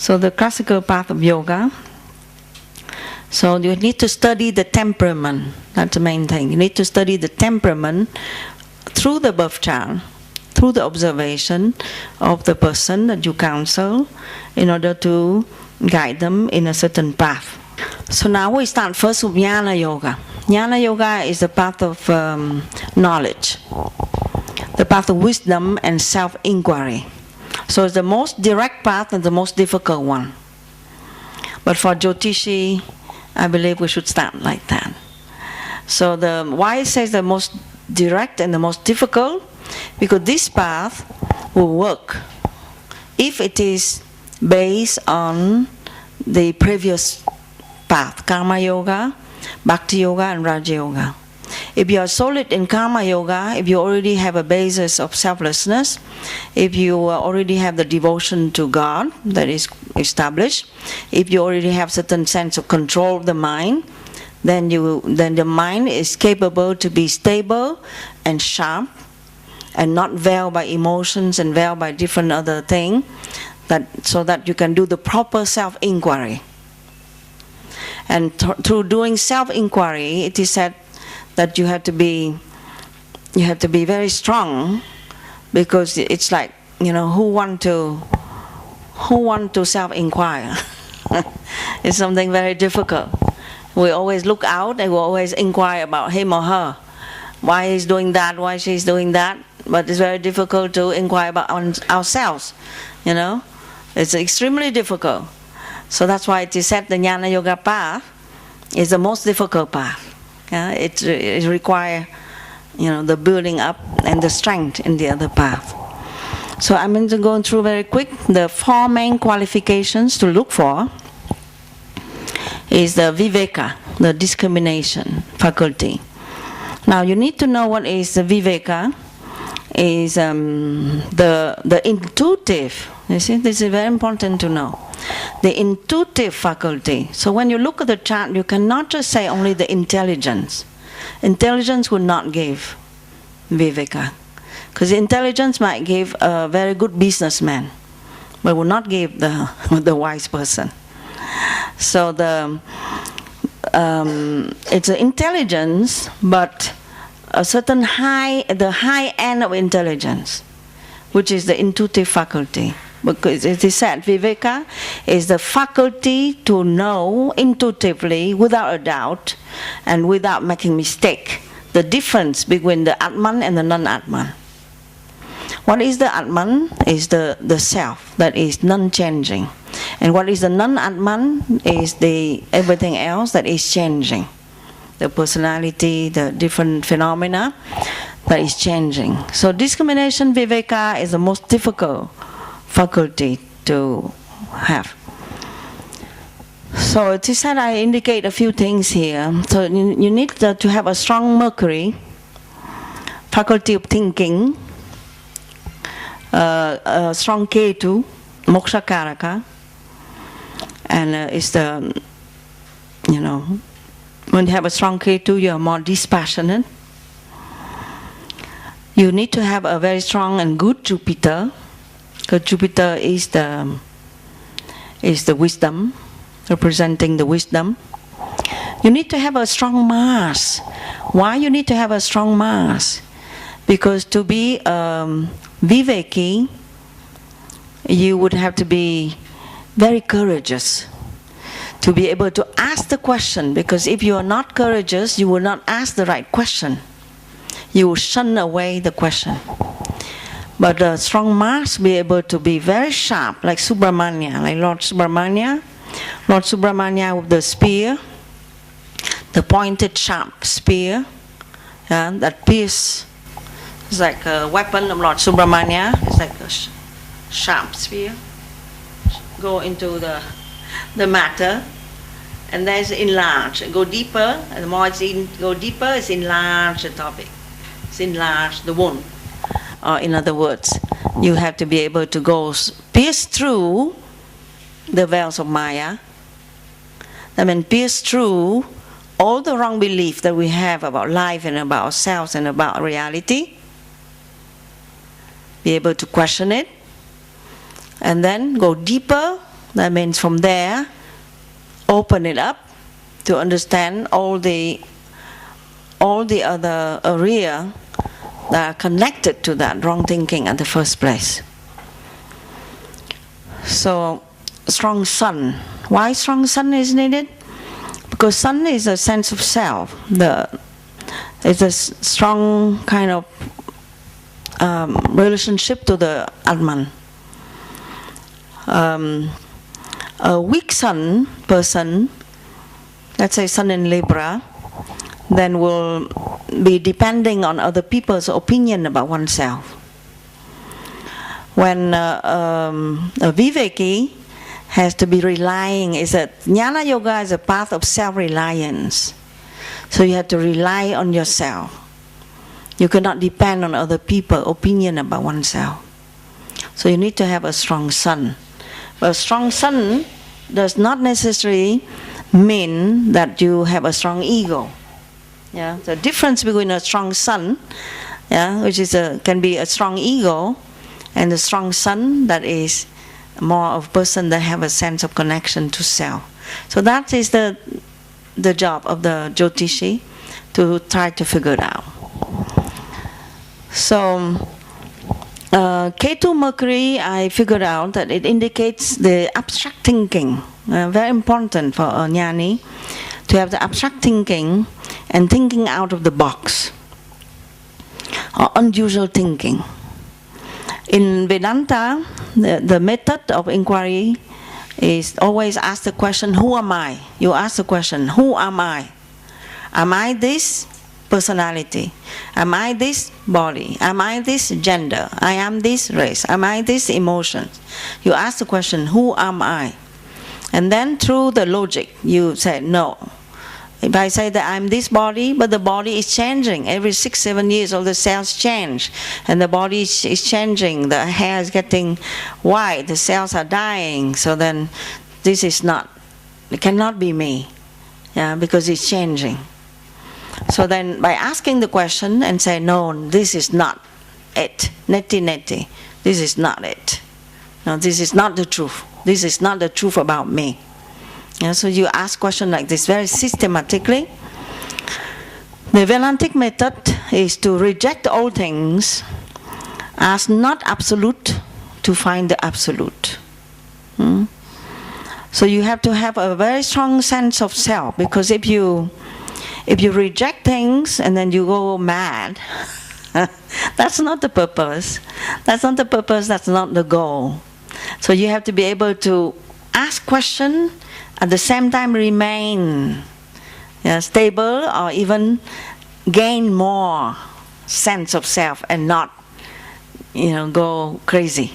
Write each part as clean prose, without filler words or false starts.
So the classical path of yoga. So you need to study the temperament. That's the main thing. You need to study the temperament through the birth chart, through the observation of the person that you counsel, in order to guide them in a certain path. So now we start first with Jnana Yoga. Jnana Yoga is the path of knowledge, the path of wisdom and self-inquiry. So it's the most direct path and the most difficult one. But for Jyotishi, I believe we should start like that. So why it says the most direct and the most difficult? Because this path will work if it is based on the previous path, Karma Yoga, Bhakti Yoga and Raja Yoga. If you are solid in Karma Yoga, if you already have a basis of selflessness, if you already have the devotion to God that is established, if you already have certain sense of control of the mind, then the mind is capable to be stable and sharp and not veiled by emotions and veiled by different other things, so that you can do the proper self-inquiry. And through doing self-inquiry, it is said that you have to be very strong, because it's like, who want to self-inquire? It's something very difficult. We always look out and we always inquire about him or her. Why he's doing that, why she's doing that. But it's very difficult to inquire about ourselves, It's extremely difficult. So that's why it is said the Jnana Yoga path is the most difficult path. It requires, the building up and the strength in the other path. So I'm going to go through very quick the 4 main qualifications to look for. Is the viveka, the discrimination faculty. Now you need to know what is the viveka. Is the intuitive. You see, this is very important to know. The intuitive faculty. So when you look at the chart, you cannot just say only the intelligence. Intelligence will not give viveka, because intelligence might give a very good businessman, but will not give the wise person. So it's an intelligence, but a certain the high end of intelligence, which is the intuitive faculty. Because it is said, viveka is the faculty to know intuitively, without a doubt, and without making mistake, the difference between the Atman and the non-Atman. What is the Atman? Is the self that is non-changing. And what is the non-Atman? Is everything else that is changing. The personality, the different phenomena that is changing. So discrimination viveka is the most difficult faculty to have. So it is said, I indicate a few things here. So you need to have a strong Mercury, faculty of thinking, a strong Ketu, moksha karaka, and it's the, when you have a strong Ketu, you are more dispassionate. You need to have a very strong and good Jupiter, because Jupiter is the wisdom, representing the wisdom. You need to have a strong Mars. Why you need to have a strong Mars? Because to be viveki, you would have to be very courageous, to be able to ask the question, because if you are not courageous, you will not ask the right question. You will shun away the question. But a strong Mars be able to be very sharp, like Subramanya, like Lord Subramanya. Lord Subramanya with the spear, the pointed sharp spear, that pierce. It's like a weapon of Lord Subramanya. It's like a sharp spear. Go into the matter, and then it's enlarge. Go deeper, and the more go deeper, it's enlarge the topic. It's enlarge the wound. Or in other words, you have to be able to go pierce through the veils of Maya. That means pierce through all the wrong belief that we have about life and about ourselves and about reality. Be able to question it, and then go deeper That means from there, open it up to understand all the other area that are connected to that wrong thinking at the first place. So, strong sun. Why strong sun is needed? Because sun is a sense of self. It's a strong kind of relationship to the Atman. A weak sun person, let's say sun in Libra, then will be depending on other people's opinion about oneself. When a Viveki has to be relying, Jnana Yoga is a path of self-reliance. So you have to rely on yourself. You cannot depend on other people's opinion about oneself. So you need to have a strong sun. But a strong sun does not necessarily mean that you have a strong ego. Yeah, the difference between a strong sun, which is can be a strong ego, and a strong sun that is more of a person that have a sense of connection to self. So that is the job of the Jyotishi, to try to figure it out. So Ketu Mercury, I figured out that it indicates the abstract thinking. Very important for a jnani to have the abstract thinking and thinking out of the box, or unusual thinking. In Vedanta, the method of inquiry is always ask the question, who am I? You ask the question, who am I? Am I this personality? Am I this body? Am I this gender? I am this race? Am I this emotion? You ask the question, who am I? And then through the logic, you say, no. If I say that I'm this body, but the body is changing. Every 6-7 years, all the cells change. And the body is changing. The hair is getting white. The cells are dying. So then this is not, it cannot be me. Because it's changing. So then by asking the question and say, no, this is not it. Neti neti. This is not it. No, this is not the truth. This is not the truth about me. So you ask questions like this very systematically. The Vedantic method is to reject all things as not absolute to find the absolute. So you have to have a very strong sense of self, because if you reject things and then you go mad, that's not the purpose. That's not the purpose, that's not the goal. So you have to be able to ask questions, at the same time remain stable, or even gain more sense of self and not go crazy.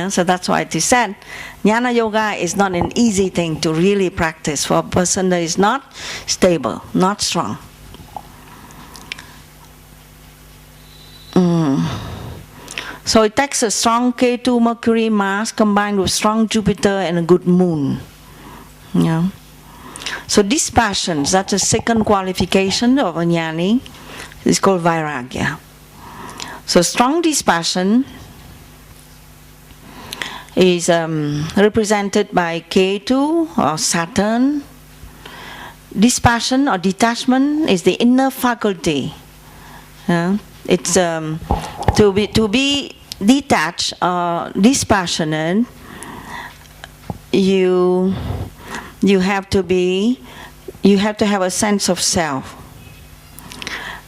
So that's why it is said, Jnana Yoga is not an easy thing to really practice for a person that is not stable, not strong. So it takes a strong Ketu Mercury mass combined with strong Jupiter and a good moon. So dispassion, that's a second qualification of a jnani, is called vairagya. So strong dispassion is represented by Ketu or Saturn. Dispassion or detachment is the inner faculty. It's to be detached or dispassionate. You have to have a sense of self,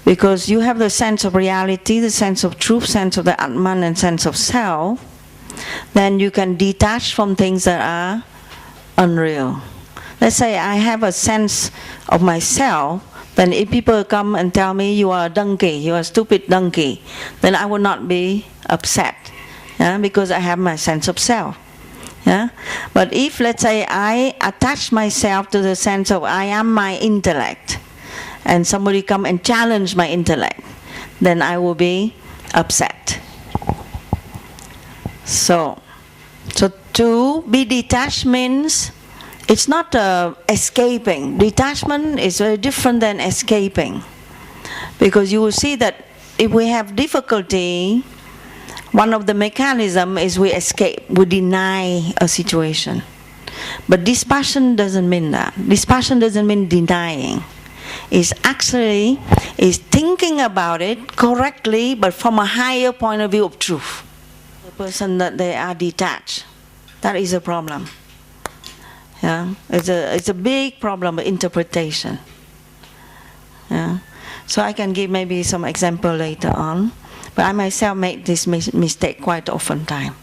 because you have the sense of reality, the sense of truth, sense of the Atman, and sense of self. Then you can detach from things that are unreal. Let's say I have a sense of myself. Then if people come and tell me you are a donkey, you are a stupid donkey, then I will not be upset, because I have my sense of self. But if, let's say, I attach myself to the sense of I am my intellect, and somebody come and challenge my intellect, then I will be upset. So to be detached means it's not escaping. Detachment is very different than escaping, because you will see that if we have difficulty, one of the mechanisms is we escape, we deny a situation. But dispassion doesn't mean that. Dispassion doesn't mean denying. It's actually is thinking about it correctly, but from a higher point of view of truth. The person that they are detached, that is a problem. Yeah, it's a big problem of interpretation. Yeah, so I can give maybe some example later on, but I myself make this mistake quite often time.